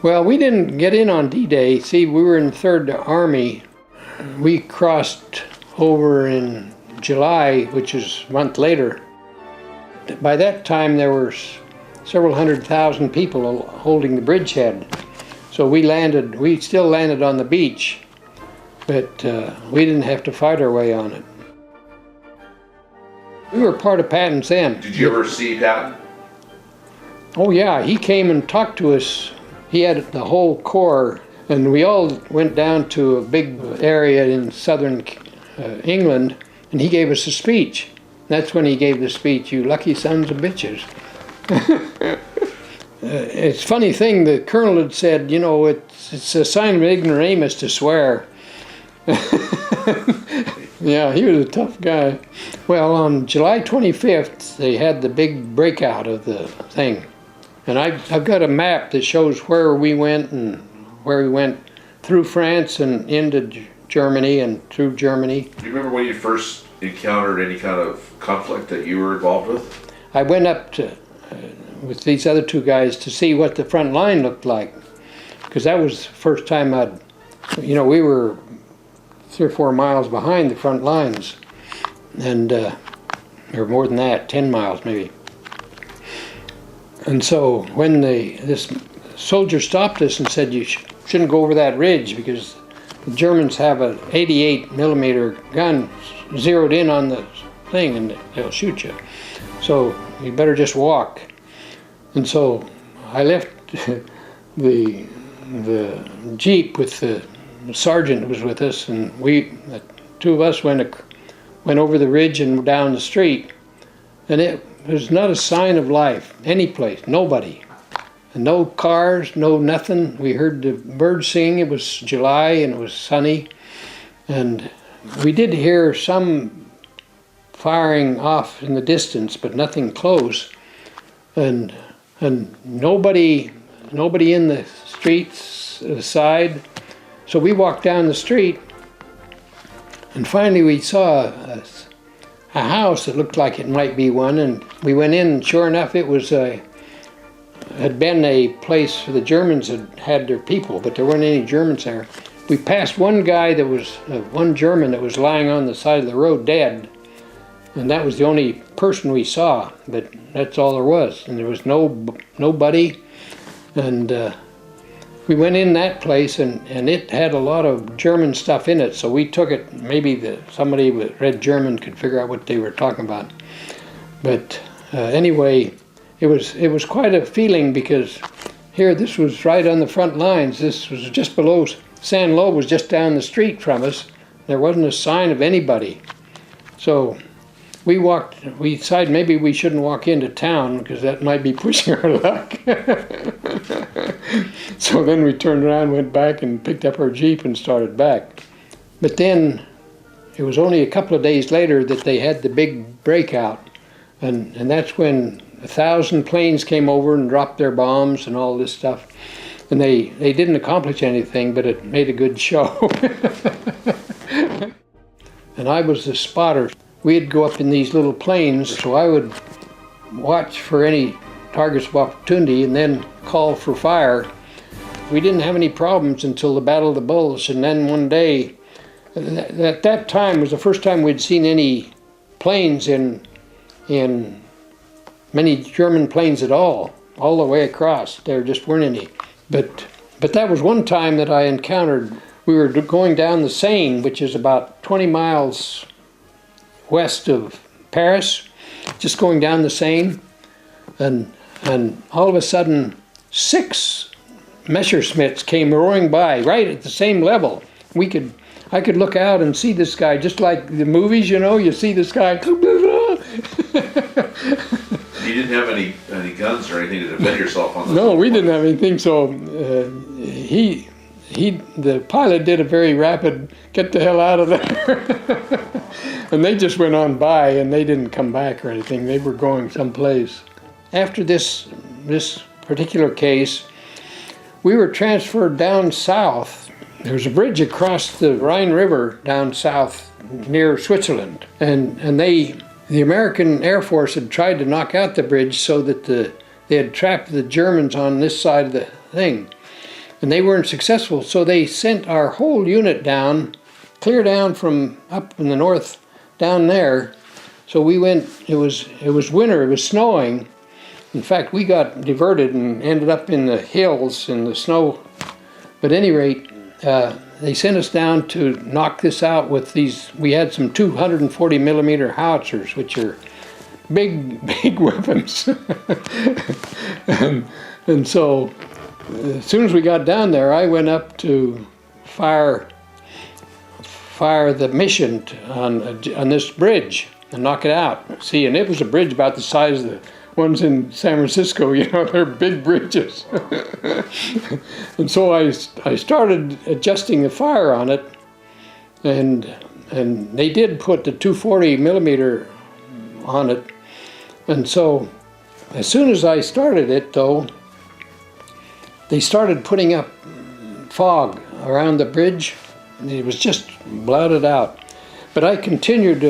Well, we didn't get in on D-Day. See, we were in the 3rd Army. We crossed over in July, which is a month later. By that time, there were several 100,000 people holding the bridgehead. So we still landed on the beach, but we didn't have to fight our way on it. We were part of Patton's End. Did you ever see Patton? Oh yeah, he came and talked to us. He had the whole corps, and we all went down to a big area in southern England, and he gave us a speech. That's when he gave the speech, "You lucky sons of bitches." It's a funny thing, the colonel had said, you know, it's a sign of ignoramus to swear. Yeah, he was a tough guy. Well, on July 25th, they had the big breakout of the thing. And I've got a map that shows where we went and where we went through France and into Germany and through Germany. Do you remember when you first encountered any kind of conflict that you were involved with? I went up to, with these other two guys to see what the front line looked like. Because that was the first time we were 3 or 4 miles behind the front lines. And, or more than that, 10 miles maybe. And so when this soldier stopped us and said, you shouldn't go over that ridge because the Germans have an 88 millimeter gun zeroed in on the thing and they'll shoot you. So you better just walk. And so I left the Jeep with the sergeant who was with us, and the two of us went over the ridge and down the street. And it was not a sign of life, any place, nobody. And no cars, no nothing. We heard the birds sing. It was July and it was sunny. And we did hear some firing off in the distance, but nothing close. And nobody in the streets side. So we walked down the street, and finally we saw a house that looked like it might be one, and we went in, and sure enough it was had been a place where the Germans had their people, but there weren't any Germans there. We passed one guy that was, one German that was lying on the side of the road dead, and that was the only person we saw, but that's all there was, and there was nobody, and we went in that place, and it had a lot of German stuff in it, so we took it. Maybe somebody with read German could figure out what they were talking about. But anyway, it was quite a feeling, because here, this was right on the front lines. This was just below, San Lo was just down the street from us. There wasn't a sign of anybody. So we decided maybe we shouldn't walk into town because that might be pushing our luck. So then we turned around, went back and picked up our Jeep and started back. But then it was only a couple of days later that they had the big breakout. And that's when 1,000 planes came over and dropped their bombs and all this stuff. And they didn't accomplish anything, but it made a good show. And I was the spotter. We'd go up in these little planes, so I would watch for any targets of opportunity and then call for fire. We didn't have any problems until the Battle of the Bulge, and then one day, at that time was the first time we'd seen any planes in many German planes at all the way across. There just weren't any. But that was one time that I encountered. We were going down the Seine, which is about 20 miles west of Paris, just going down the Seine, and all of a sudden 6 Messerschmitts came roaring by right at the same level. I could look out and see this guy, just like the movies, you know, you see this guy. You didn't have any guns or anything to defend yourself on this? No, we didn't have anything, so the pilot did a very rapid, get the hell out of there. And they just went on by, and they didn't come back or anything. They were going someplace. After this particular case, we were transferred down south. There was a bridge across the Rhine River down south near Switzerland. And the American Air Force had tried to knock out the bridge so that they had trapped the Germans on this side of the thing. and they weren't successful. So they sent our whole unit down, clear down from up in the north down there. So we went, it was winter, it was snowing. In fact, we got diverted and ended up in the hills in the snow. But at any rate, they sent us down to knock this out with these. We had some 240 millimeter howitzers, which are big weapons. and so as soon as we got down there, I went up to fire the mission on this bridge and knock it out. See, and it was a bridge about the size of the ones in San Francisco, you know, they're big bridges. And so I started adjusting the fire on it, and they did put the 240 millimeter on it. And so as soon as I started it, though, they started putting up fog around the bridge. It was just blotted out. But I continued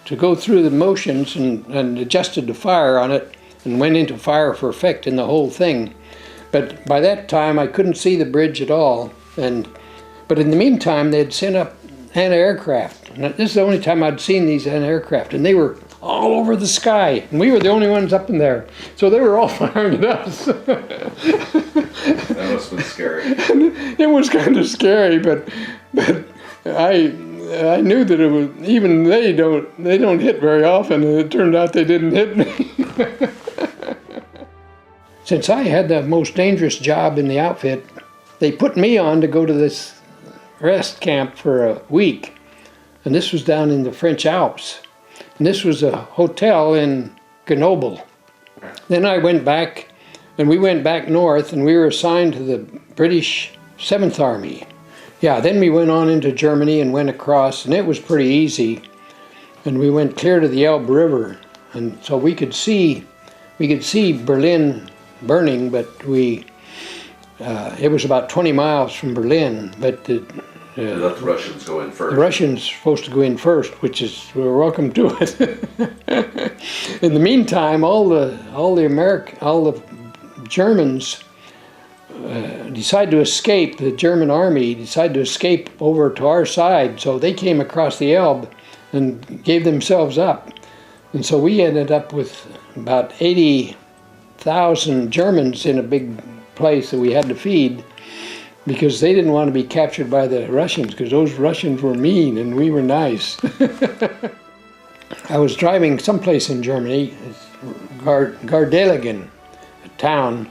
to go through the motions and adjusted the fire on it and went into fire for effect in the whole thing. But by that time I couldn't see the bridge at all. But in the meantime they had sent up anti-aircraft. And this is the only time I'd seen these anti-aircraft, and they were all over the sky, and we were the only ones up in there. So they were all firing at us. That must have been scary. It was kind of scary, but I knew that it was, even they don't hit very often, and it turned out they didn't hit me. Since I had the most dangerous job in the outfit, they put me on to go to this rest camp for a week, and this was down in the French Alps, and this was a hotel in Grenoble. Then I went back, and we went back north, and we were assigned to the British 7th Army. Yeah, then we went on into Germany and went across, and it was pretty easy. And we went clear to the Elbe River, and so we could see Berlin burning, but it was about 20 miles from Berlin. But They let the Russians go in first. the Russians supposed to go in first, which is, we're welcome to it. In the meantime, all the Germans decided to escape. The German army decided to escape over to our side, so they came across the Elbe and gave themselves up. And so we ended up with about 80,000 Germans in a big place that we had to feed, because they didn't want to be captured by the Russians, because those Russians were mean and we were nice. I was driving someplace in Germany, Gardelegen, a town,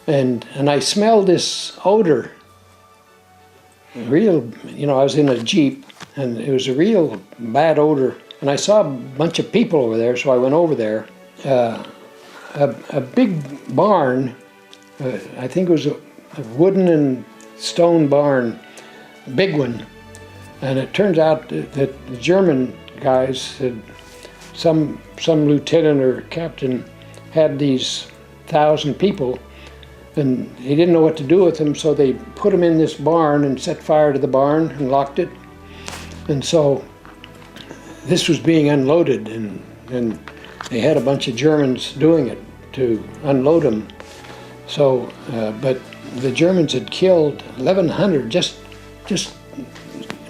and I smelled this odor. Real, you know, I was in a Jeep, and it was a real bad odor. And I saw a bunch of people over there, so I went over there. A big barn, I think it was a wooden and stone barn, a big one. And it turns out that the German guys, had, some lieutenant or captain had these 1,000 people, and he didn't know what to do with them, so they put them in this barn and set fire to the barn and locked it. And so this was being unloaded, and they had a bunch of Germans doing it to unload them. So, but the Germans had killed 1,100 just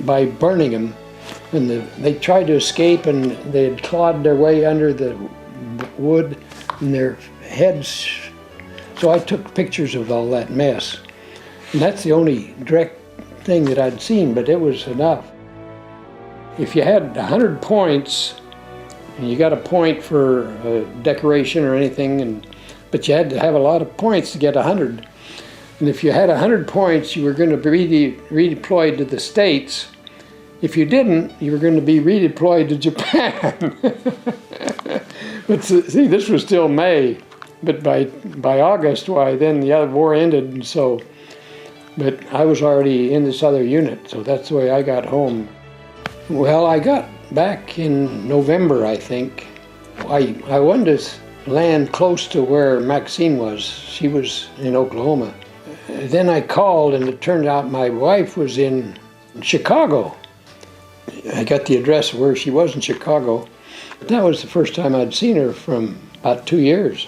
by burning them, and they tried to escape, and they had clawed their way under the wood, and their heads. So I took pictures of all that mess, and that's the only direct thing that I'd seen, but it was enough. If you had 100 points, and you got a point for a decoration or anything, but you had to have a lot of points to get 100. And if you had 100 points, you were going to be redeployed to the States. If you didn't, you were going to be redeployed to Japan. But see, this was still May, but by August, why, then the other war ended, and so, but I was already in this other unit, so that's the way I got home. Well, I got back in November, I think. I wanted to land close to where Maxine was. She was in Oklahoma. Then I called, and it turned out my wife was in Chicago. I got the address of where she was in Chicago. That was the first time I'd seen her from about 2 years.